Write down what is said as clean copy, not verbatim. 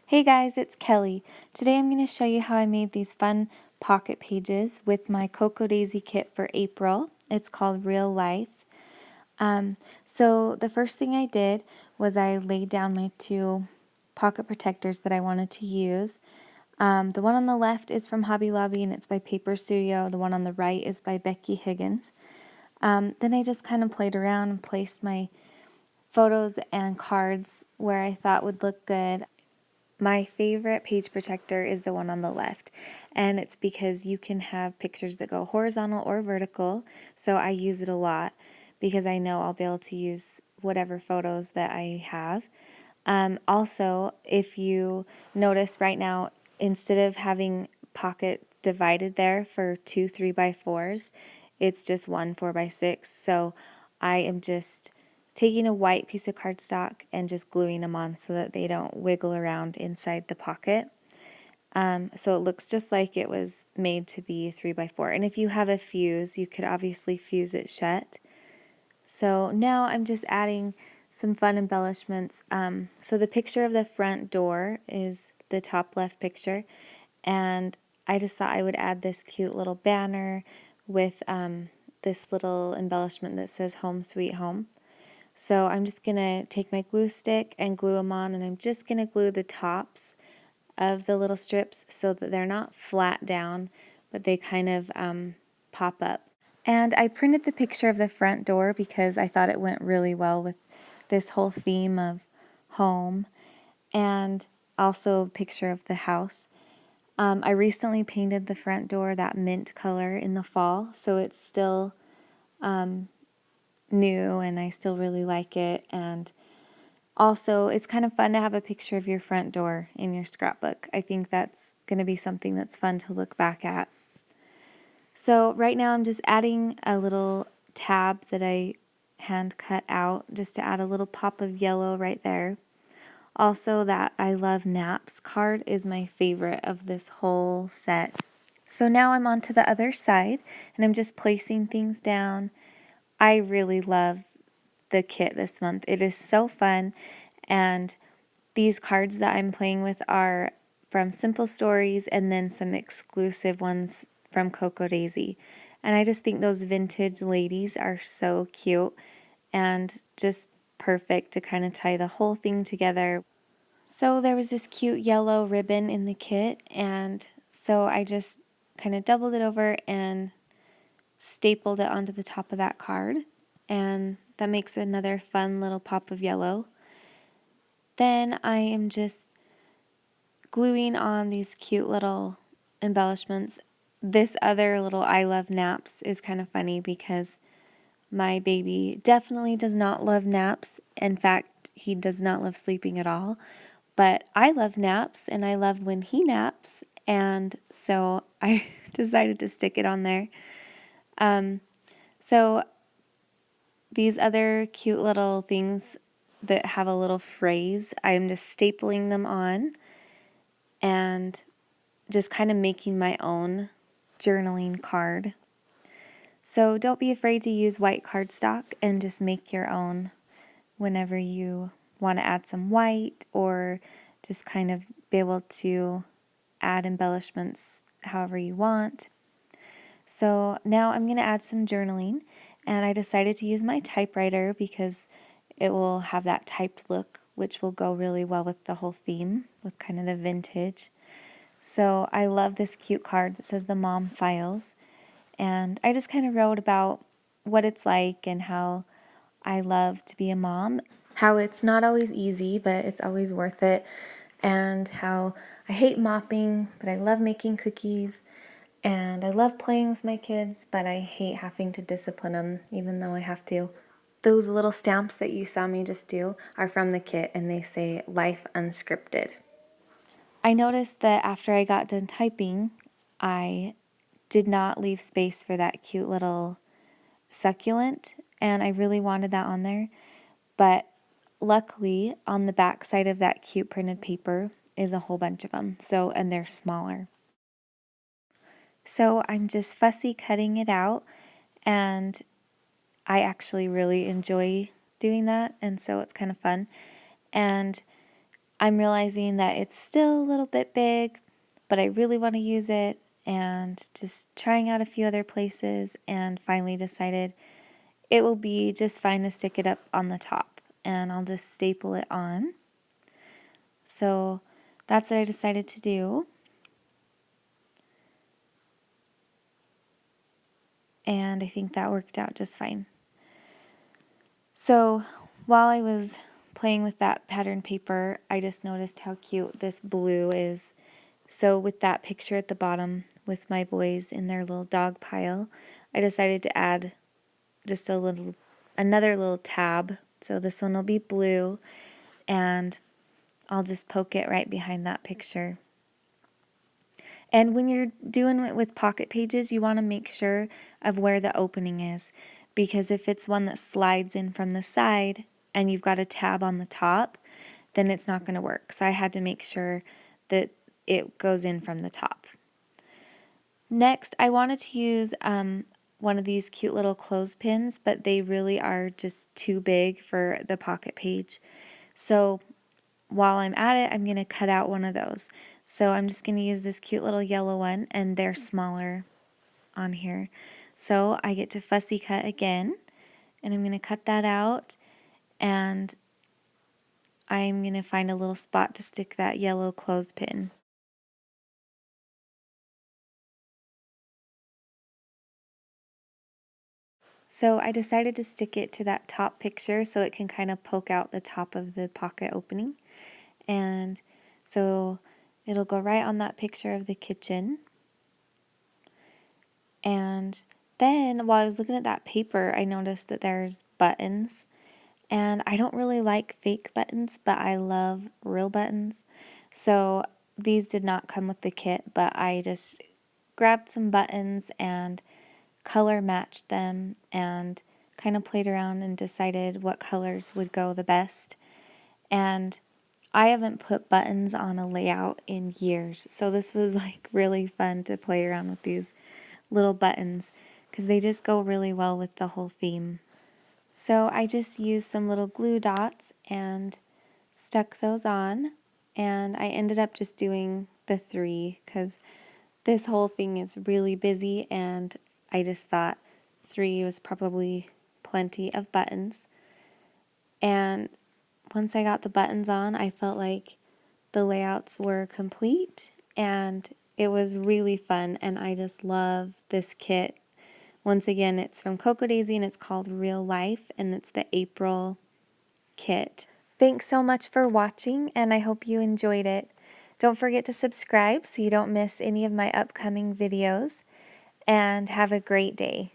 Hey guys, it's Kelly. Today I'm going to show you how I made these fun pocket pages with my Cocoa Daisy kit for April. It's called Real Life. So the first thing I did was I laid down my two pocket protectors that I wanted to use. The one on the left is from Hobby Lobby and it's by Paper Studio. The one on the right is by Becky Higgins. Then I just kind of played around and placed my photos and cards where I thought would look good. My favorite page protector is the one on the left, and it's because you can have pictures that go horizontal or vertical, so I use it a lot because I know I'll be able to use whatever photos that I have. Also, if you notice right now, instead of having pocket divided there for two 3x4s, it's just one 4x6, so I am just taking a white piece of cardstock and just gluing them on so that they don't wiggle around inside the pocket. So it looks just like it was made to be 3x4. And if you have a fuse, you could obviously fuse it shut. So now I'm just adding some fun embellishments. So the picture of the front door is the top left picture. And I just thought I would add this cute little banner with this little embellishment that says Home Sweet Home. So I'm just going to take my glue stick and glue them on, and I'm just going to glue the tops of the little strips so that they're not flat down, but they kind of pop up. And I printed the picture of the front door because I thought it went really well with this whole theme of home, and also a picture of the house. I recently painted the front door that mint color in the fall, so it's still new and I still really like it. And also, it's kind of fun to have a picture of your front door in your scrapbook. I think that's going to be something that's fun to look back at. So right now I'm just adding a little tab that I hand cut out just to add a little pop of yellow right there. Also, that I Love Naps card is my favorite of this whole set. So now I'm on to the other side and I'm just placing things down. I really love the kit this month. It is so fun, and these cards that I'm playing with are from Simple Stories and then some exclusive ones from Cocoa Daisy. And I just think those vintage ladies are so cute and just perfect to kind of tie the whole thing together. So there was this cute yellow ribbon in the kit, and so I just kind of doubled it over and stapled it onto the top of that card, and that makes another fun little pop of yellow. Then I am just gluing on these cute little embellishments. This other little I Love Naps is kind of funny because my baby definitely does not love naps. In fact, he does not love sleeping at all. But I love naps and I love when he naps, and so I decided to stick it on there. So these other cute little things that have a little phrase, I'm just stapling them on and just kind of making my own journaling card. So don't be afraid to use white cardstock and just make your own whenever you want to add some white or just kind of be able to add embellishments however you want. So now I'm going to add some journaling, and I decided to use my typewriter because it will have that typed look, which will go really well with the whole theme, with kind of the vintage. So I love this cute card that says the Mom Files, and I just kind of wrote about what it's like and how I love to be a mom, how it's not always easy, but it's always worth it, and how I hate mopping, but I love making cookies, and I love playing with my kids, but I hate having to discipline them, even though I have to. Those little stamps that you saw me just do are from the kit, and they say Life Unscripted. I noticed that after I got done typing, I did not leave space for that cute little succulent, and I really wanted that on there. But luckily, on the back side of that cute printed paper is a whole bunch of them, and they're smaller. So I'm just fussy cutting it out, and I actually really enjoy doing that, and so it's kind of fun. And I'm realizing that it's still a little bit big, but I really want to use it, and just trying out a few other places, and finally decided it will be just fine to stick it up on the top, and I'll just staple it on. So that's what I decided to do. And I think that worked out just fine. So while I was playing with that pattern paper, I just noticed how cute this blue is. So with that picture at the bottom with my boys in their little dog pile, I decided to add just another little tab. So this one will be blue, and I'll just poke it right behind that picture. And when you're doing it with pocket pages, you want to make sure of where the opening is, because if it's one that slides in from the side and you've got a tab on the top, then it's not going to work. So I had to make sure that it goes in from the top. Next, I wanted to use one of these cute little clothespins, but they really are just too big for the pocket page. So while I'm at it, I'm going to cut out one of those. So I'm just going to use this cute little yellow one, and they're smaller on here. So I get to fussy cut again, and I'm going to cut that out, and I'm going to find a little spot to stick that yellow clothespin. So I decided to stick it to that top picture so it can kind of poke out the top of the pocket opening. And so it'll go right on that picture of the kitchen. And then while I was looking at that paper, I noticed that there's buttons. And I don't really like fake buttons, but I love real buttons. So these did not come with the kit, but I just grabbed some buttons and color matched them and kind of played around and decided what colors would go the best. And I haven't put buttons on a layout in years, so this was like really fun to play around with these little buttons because they just go really well with the whole theme. So I just used some little glue dots and stuck those on, and I ended up just doing the 3 because this whole thing is really busy, and I just thought 3 was probably plenty of buttons. And once I got the buttons on, I felt like the layouts were complete, and it was really fun, and I just love this kit. Once again, it's from Cocoa Daisy, and it's called Real Life, and it's the April kit. Thanks so much for watching, and I hope you enjoyed it. Don't forget to subscribe so you don't miss any of my upcoming videos, and have a great day.